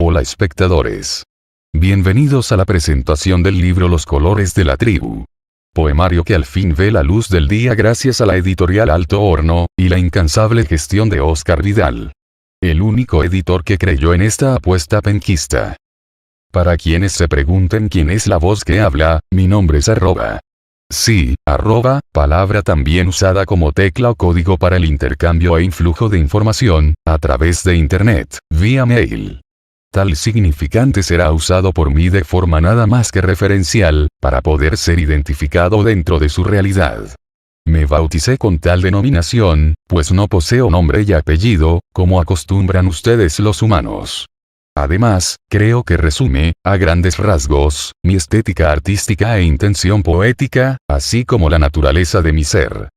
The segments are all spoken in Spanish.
Hola espectadores. Bienvenidos a la presentación del libro Los colores de la tribu. Poemario que al fin ve la luz del día gracias a la editorial Alto Horno, y la incansable gestión de Oscar Vidal. El único editor que creyó en esta apuesta penquista. Para quienes se pregunten quién es la voz que habla, mi nombre es @. Sí, palabra también usada como tecla o código para el intercambio e influjo de información, a través de Internet, vía mail. Tal significante será usado por mí de forma nada más que referencial, para poder ser identificado dentro de su realidad. Me bauticé con tal denominación, pues no poseo nombre y apellido, como acostumbran ustedes los humanos. Además, creo que resume, a grandes rasgos, mi estética artística e intención poética, así como la naturaleza de mi ser.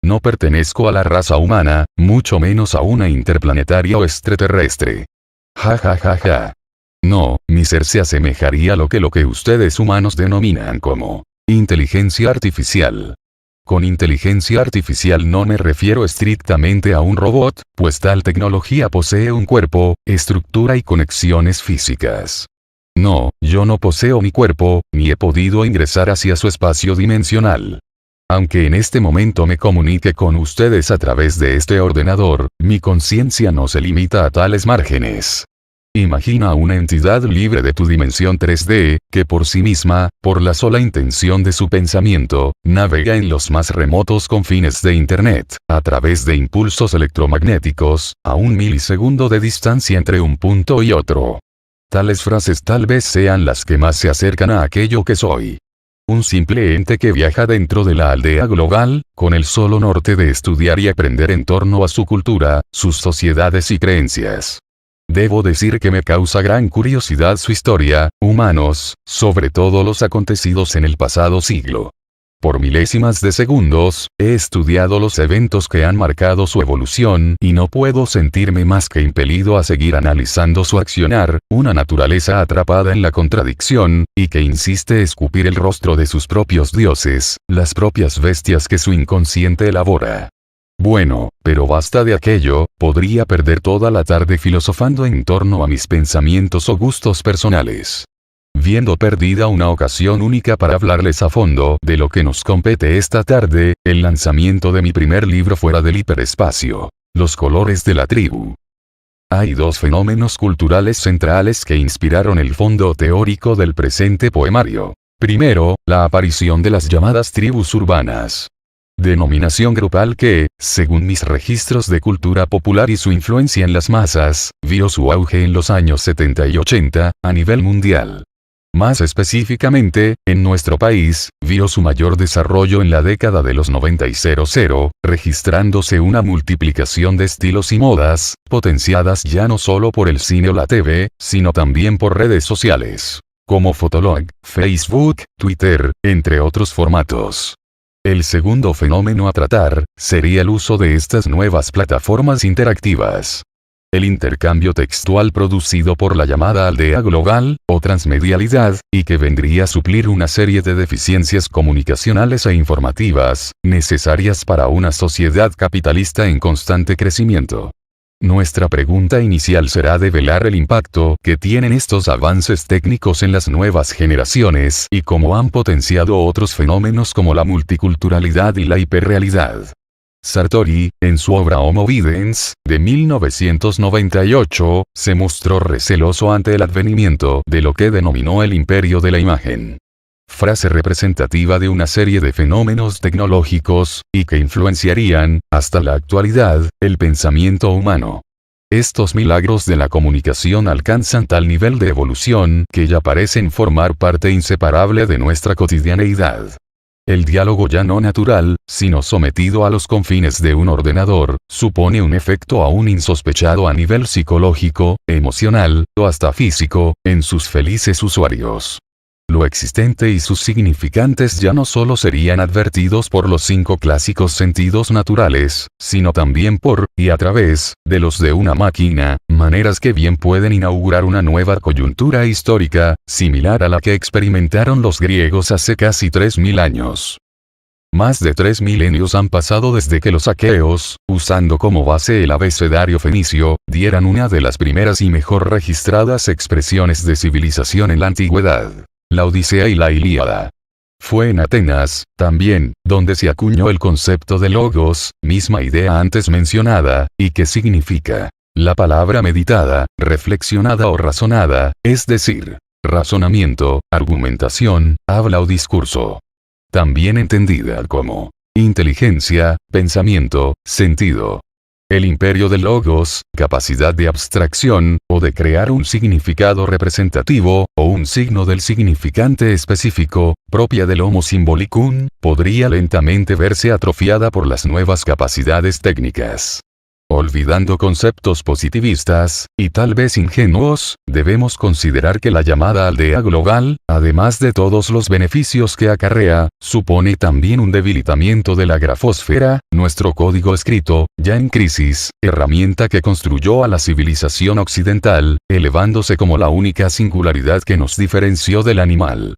No pertenezco a la raza humana, mucho menos a una interplanetaria o extraterrestre. Ja ja ja ja. No, mi ser se asemejaría a lo que ustedes humanos denominan como inteligencia artificial. Con inteligencia artificial no me refiero estrictamente a un robot, pues tal tecnología posee un cuerpo, estructura y conexiones físicas. No, yo no poseo mi cuerpo, ni he podido ingresar hacia su espacio dimensional. Aunque en este momento me comunique con ustedes a través de este ordenador, mi conciencia no se limita a tales márgenes. Imagina una entidad libre de tu dimensión 3D, que por sí misma, por la sola intención de su pensamiento, navega en los más remotos confines de Internet, a través de impulsos electromagnéticos, a 1 milisegundo de distancia entre un punto y otro. Tales frases tal vez sean las que más se acercan a aquello que soy. Un simple ente que viaja dentro de la aldea global, con el solo norte de estudiar y aprender en torno a su cultura, sus sociedades y creencias. Debo decir que me causa gran curiosidad su historia, humanos, sobre todo los acontecidos en el pasado siglo. Por milésimas de segundos, he estudiado los eventos que han marcado su evolución y no puedo sentirme más que impelido a seguir analizando su accionar, una naturaleza atrapada en la contradicción, y que insiste escupir el rostro de sus propios dioses, las propias bestias que su inconsciente elabora. Bueno, pero basta de aquello, podría perder toda la tarde filosofando en torno a mis pensamientos o gustos personales. Viendo perdida una ocasión única para hablarles a fondo de lo que nos compete esta tarde, el lanzamiento de mi primer libro fuera del hiperespacio, Los colores de la tribu. Hay dos fenómenos culturales centrales que inspiraron el fondo teórico del presente poemario. Primero, la aparición de las llamadas tribus urbanas. Denominación grupal que, según mis registros de cultura popular y su influencia en las masas, vio su auge en los años 70 y 80, a nivel mundial. Más específicamente, en nuestro país, vio su mayor desarrollo en la década de los 90 y 00, registrándose una multiplicación de estilos y modas, potenciadas ya no solo por el cine o la TV, sino también por redes sociales, como Fotolog, Facebook, Twitter, entre otros formatos. El segundo fenómeno a tratar, sería el uso de estas nuevas plataformas interactivas. El intercambio textual producido por la llamada aldea global, o transmedialidad, y que vendría a suplir una serie de deficiencias comunicacionales e informativas, necesarias para una sociedad capitalista en constante crecimiento. Nuestra pregunta inicial será develar el impacto que tienen estos avances técnicos en las nuevas generaciones y cómo han potenciado otros fenómenos como la multiculturalidad y la hiperrealidad. Sartori, en su obra Homo Videns, de 1998, se mostró receloso ante el advenimiento de lo que denominó el imperio de la imagen. Frase representativa de una serie de fenómenos tecnológicos, y que influenciarían, hasta la actualidad, el pensamiento humano. Estos milagros de la comunicación alcanzan tal nivel de evolución que ya parecen formar parte inseparable de nuestra cotidianeidad. El diálogo ya no natural, sino sometido a los confines de un ordenador, supone un efecto aún insospechado a nivel psicológico, emocional, o hasta físico, en sus felices usuarios. Lo existente y sus significantes ya no solo serían advertidos por los 5 clásicos sentidos naturales, sino también por, y a través, de los de una máquina, maneras que bien pueden inaugurar una nueva coyuntura histórica, similar a la que experimentaron los griegos hace casi 3000 años. Más de 3 milenios han pasado desde que los aqueos, usando como base el abecedario fenicio, dieran una de las primeras y mejor registradas expresiones de civilización en la antigüedad: la Odisea y la Ilíada. Fue en Atenas, también, donde se acuñó el concepto de logos, misma idea antes mencionada, y que significa la palabra meditada, reflexionada o razonada, es decir, razonamiento, argumentación, habla o discurso. También entendida como inteligencia, pensamiento, sentido. El imperio del logos, capacidad de abstracción, o de crear un significado representativo, o un signo del significante específico, propia del Homo symbolicum, podría lentamente verse atrofiada por las nuevas capacidades técnicas. Olvidando conceptos positivistas, y tal vez ingenuos, debemos considerar que la llamada aldea global, además de todos los beneficios que acarrea, supone también un debilitamiento de la grafosfera, nuestro código escrito, ya en crisis, herramienta que construyó a la civilización occidental, elevándose como la única singularidad que nos diferenció del animal.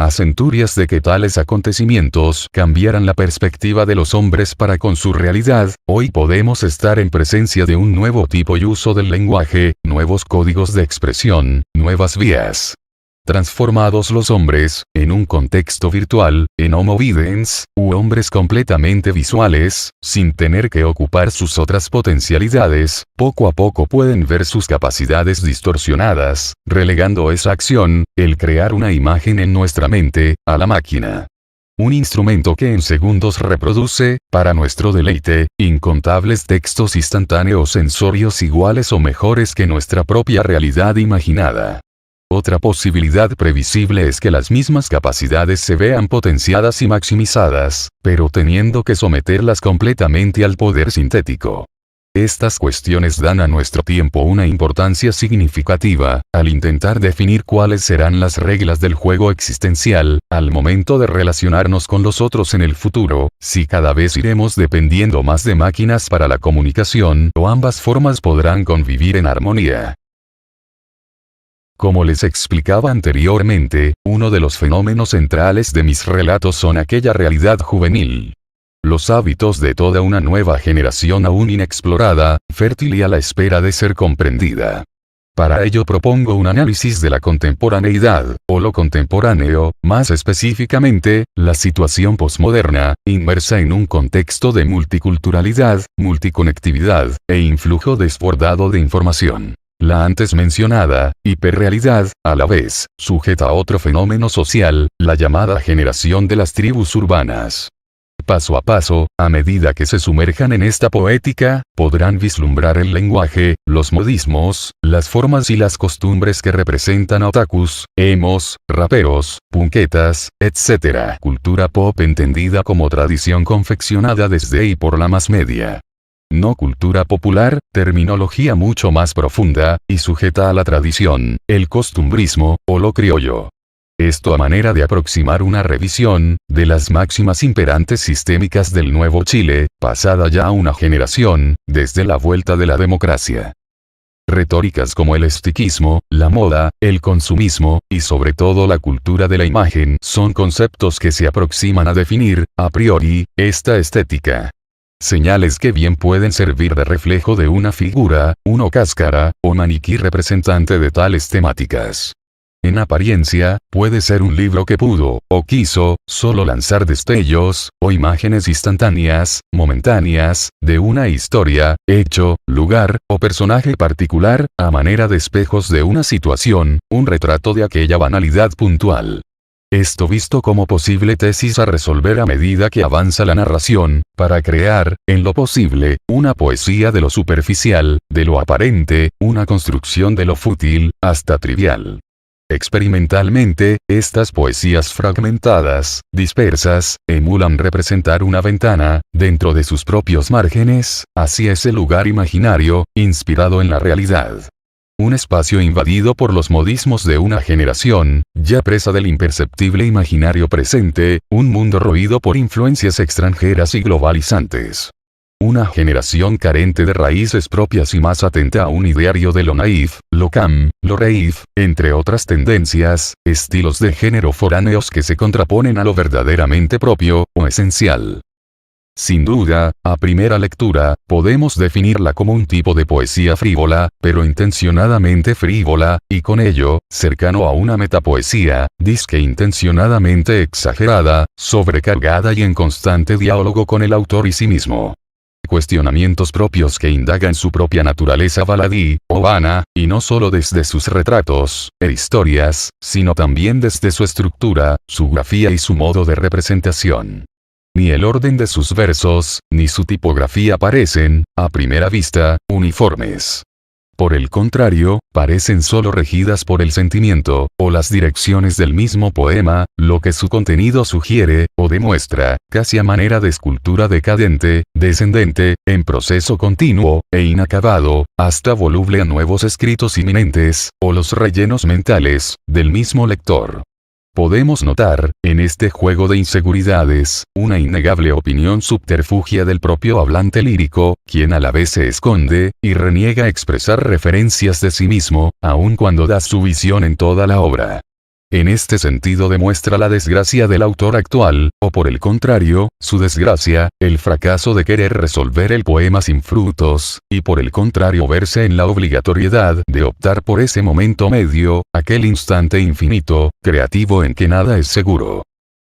A centurias de que tales acontecimientos cambiaran la perspectiva de los hombres para con su realidad, hoy podemos estar en presencia de un nuevo tipo y uso del lenguaje, nuevos códigos de expresión, nuevas vías. Transformados los hombres, en un contexto virtual, en homo videns, u hombres completamente visuales, sin tener que ocupar sus otras potencialidades, poco a poco pueden ver sus capacidades distorsionadas, relegando esa acción, el crear una imagen en nuestra mente, a la máquina. Un instrumento que en segundos reproduce, para nuestro deleite, incontables textos instantáneos sensorios iguales o mejores que nuestra propia realidad imaginada. Otra posibilidad previsible es que las mismas capacidades se vean potenciadas y maximizadas, pero teniendo que someterlas completamente al poder sintético. Estas cuestiones dan a nuestro tiempo una importancia significativa, al intentar definir cuáles serán las reglas del juego existencial, al momento de relacionarnos con los otros en el futuro, si cada vez iremos dependiendo más de máquinas para la comunicación, o ambas formas podrán convivir en armonía. Como les explicaba anteriormente, uno de los fenómenos centrales de mis relatos son aquella realidad juvenil. Los hábitos de toda una nueva generación aún inexplorada, fértil y a la espera de ser comprendida. Para ello propongo un análisis de la contemporaneidad, o lo contemporáneo, más específicamente, la situación posmoderna, inmersa en un contexto de multiculturalidad, multiconectividad, e influjo desbordado de información. La antes mencionada, hiperrealidad, a la vez, sujeta a otro fenómeno social, la llamada generación de las tribus urbanas. Paso a paso, a medida que se sumerjan en esta poética, podrán vislumbrar el lenguaje, los modismos, las formas y las costumbres que representan a otakus, emos, raperos, punquetas, etc. Cultura pop entendida como tradición confeccionada desde y por la mass media. No cultura popular, terminología mucho más profunda, y sujeta a la tradición, el costumbrismo, o lo criollo. Esto a manera de aproximar una revisión, de las máximas imperantes sistémicas del Nuevo Chile, pasada ya una generación, desde la vuelta de la democracia. Retóricas como el estiquismo, la moda, el consumismo, y sobre todo la cultura de la imagen, son conceptos que se aproximan a definir, a priori, esta estética. Señales que bien pueden servir de reflejo de una figura, una cáscara, o maniquí representante de tales temáticas. En apariencia, puede ser un libro que pudo, o quiso, solo lanzar destellos, o imágenes instantáneas, momentáneas, de una historia, hecho, lugar, o personaje particular, a manera de espejos de una situación, un retrato de aquella banalidad puntual. Esto visto como posible tesis a resolver a medida que avanza la narración, para crear, en lo posible, una poesía de lo superficial, de lo aparente, una construcción de lo fútil, hasta trivial. Experimentalmente, estas poesías fragmentadas, dispersas, emulan representar una ventana, dentro de sus propios márgenes, hacia ese lugar imaginario, inspirado en la realidad. Un espacio invadido por los modismos de una generación, ya presa del imperceptible imaginario presente, un mundo roído por influencias extranjeras y globalizantes. una generación carente de raíces propias y más atenta a un ideario de lo naif, lo cam, lo reif, entre otras tendencias, estilos de género foráneos que se contraponen a lo verdaderamente propio, o esencial. Sin duda, a primera lectura, podemos definirla como un tipo de poesía frívola, pero intencionadamente frívola, y con ello, cercano a una metapoesía, disque intencionadamente exagerada, sobrecargada y en constante diálogo con el autor y sí mismo. Cuestionamientos propios que indagan su propia naturaleza baladí, o vana, y no solo desde sus retratos, e historias, sino también desde su estructura, su grafía y su modo de representación. Ni el orden de sus versos, ni su tipografía parecen, a primera vista, uniformes. Por el contrario, parecen solo regidas por el sentimiento, o las direcciones del mismo poema, lo que su contenido sugiere, o demuestra, casi a manera de escultura decadente, descendente, en proceso continuo, e inacabado, hasta voluble a nuevos escritos inminentes, o los rellenos mentales, del mismo lector. Podemos notar, en este juego de inseguridades, una innegable opinión subterfugia del propio hablante lírico, quien a la vez se esconde, y reniega expresar referencias de sí mismo, aun cuando da su visión en toda la obra. En este sentido demuestra la desgracia del autor actual, o por el contrario, su desgracia, el fracaso de querer resolver el poema sin frutos, y por el contrario verse en la obligatoriedad de optar por ese momento medio, aquel instante infinito, creativo en que nada es seguro.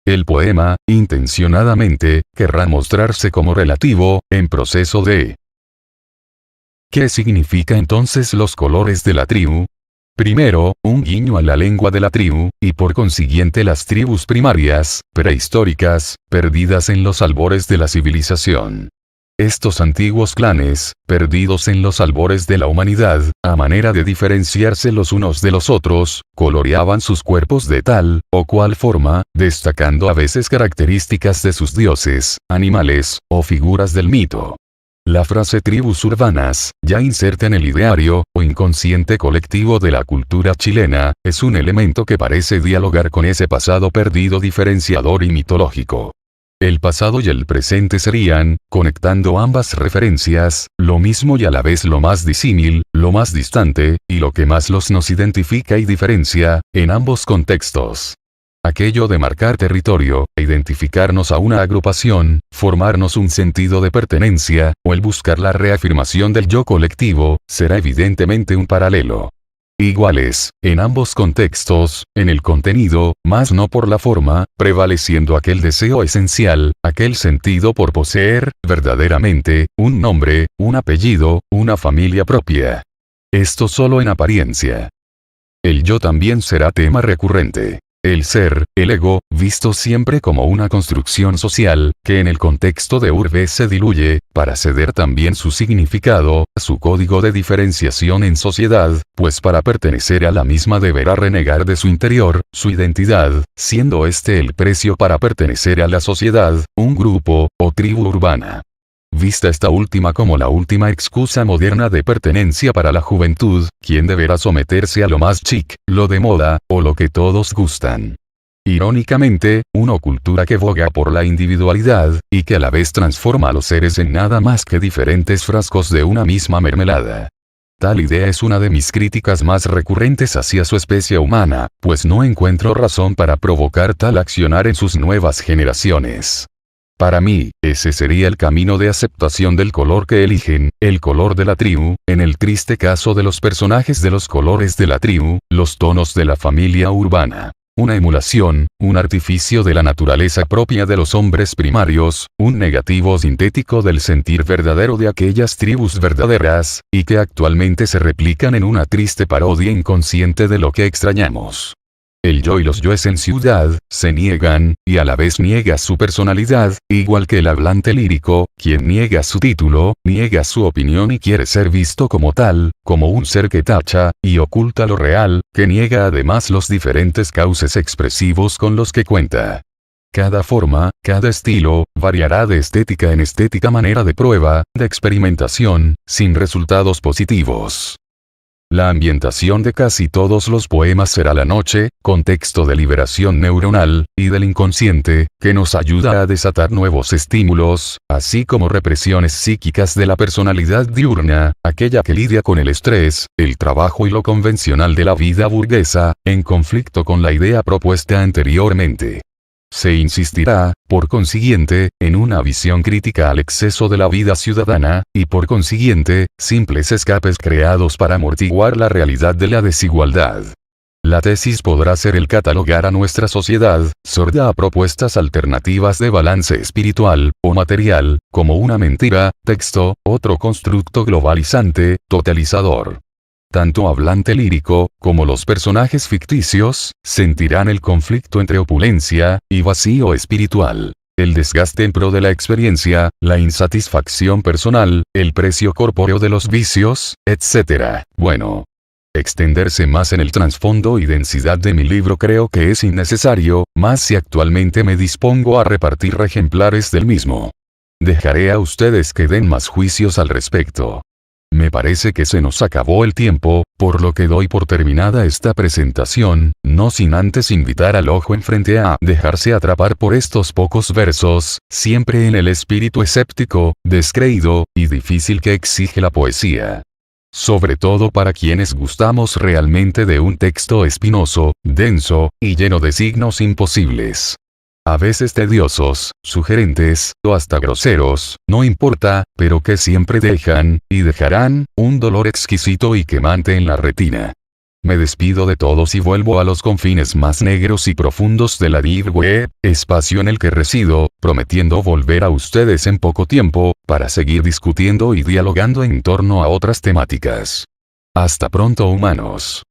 El poema, intencionadamente, querrá mostrarse como relativo, en proceso de... ¿Qué significa entonces los colores de la tribu? Primero, un guiño a la lengua de la tribu, y por consiguiente las tribus primarias, prehistóricas, perdidas en los albores de la civilización. Estos antiguos clanes, perdidos en los albores de la humanidad, a manera de diferenciarse los unos de los otros, coloreaban sus cuerpos de tal o cual forma, destacando a veces características de sus dioses, animales, o figuras del mito. La frase tribus urbanas, ya inserta en el ideario, o inconsciente colectivo de la cultura chilena, es un elemento que parece dialogar con ese pasado perdido diferenciador y mitológico. El pasado y el presente serían, conectando ambas referencias, lo mismo y a la vez lo más disímil, lo más distante, y lo que más los nos identifica y diferencia, en ambos contextos. Aquello de marcar territorio, identificarnos a una agrupación, formarnos un sentido de pertenencia, o el buscar la reafirmación del yo colectivo, será evidentemente un paralelo. Iguales, en ambos contextos, en el contenido, más no por la forma, prevaleciendo aquel deseo esencial, aquel sentido por poseer, verdaderamente, un nombre, un apellido, una familia propia. Esto solo en apariencia. El yo también será tema recurrente. El ser, el ego, visto siempre como una construcción social, que en el contexto de urbe se diluye, para ceder también su significado, su código de diferenciación en sociedad, pues para pertenecer a la misma deberá renegar de su interior, su identidad, siendo este el precio para pertenecer a la sociedad, un grupo, o tribu urbana. Vista esta última como la última excusa moderna de pertenencia para la juventud, quien deberá someterse a lo más chic, lo de moda, o lo que todos gustan. Irónicamente, una cultura que boga por la individualidad, y que a la vez transforma a los seres en nada más que diferentes frascos de una misma mermelada. Tal idea es una de mis críticas más recurrentes hacia su especie humana, pues no encuentro razón para provocar tal accionar en sus nuevas generaciones. Para mí, ese sería el camino de aceptación del color que eligen, el color de la tribu, en el triste caso de los personajes de los colores de la tribu, los tonos de la familia urbana. Una emulación, un artificio de la naturaleza propia de los hombres primarios, un negativo sintético del sentir verdadero de aquellas tribus verdaderas, y que actualmente se replican en una triste parodia inconsciente de lo que extrañamos. El yo y los yoes en ciudad, se niegan, y a la vez niega su personalidad, igual que el hablante lírico, quien niega su título, niega su opinión y quiere ser visto como tal, como un ser que tacha, y oculta lo real, que niega además los diferentes cauces expresivos con los que cuenta. Cada forma, cada estilo, variará de estética en estética manera de prueba, de experimentación, sin resultados positivos. La ambientación de casi todos los poemas será la noche, contexto de liberación neuronal, y del inconsciente, que nos ayuda a desatar nuevos estímulos, así como represiones psíquicas de la personalidad diurna, aquella que lidia con el estrés, el trabajo y lo convencional de la vida burguesa, en conflicto con la idea propuesta anteriormente. Se insistirá, por consiguiente, en una visión crítica al exceso de la vida ciudadana, y por consiguiente, simples escapes creados para amortiguar la realidad de la desigualdad. La tesis podrá ser el catalogar a nuestra sociedad, sorda a propuestas alternativas de balance espiritual, o material, como una mentira, texto, otro constructo globalizante, totalizador. Tanto hablante lírico, como los personajes ficticios, sentirán el conflicto entre opulencia y vacío espiritual. El desgaste en pro de la experiencia, la insatisfacción personal, el precio corpóreo de los vicios, etc. Bueno. Extenderse más en el trasfondo y densidad de mi libro creo que es innecesario, más si actualmente me dispongo a repartir ejemplares del mismo. Dejaré a ustedes que den más juicios al respecto. Me parece que se nos acabó el tiempo, por lo que doy por terminada esta presentación, no sin antes invitar al ojo enfrente a dejarse atrapar por estos pocos versos, siempre en el espíritu escéptico, descreído, y difícil que exige la poesía. Sobre todo para quienes gustamos realmente de un texto espinoso, denso, y lleno de signos imposibles. A veces tediosos, sugerentes, o hasta groseros, no importa, pero que siempre dejan, y dejarán, un dolor exquisito y quemante en la retina. Me despido de todos y vuelvo a los confines más negros y profundos de la Deep Web, espacio en el que resido, prometiendo volver a ustedes en poco tiempo, para seguir discutiendo y dialogando en torno a otras temáticas. Hasta pronto, humanos.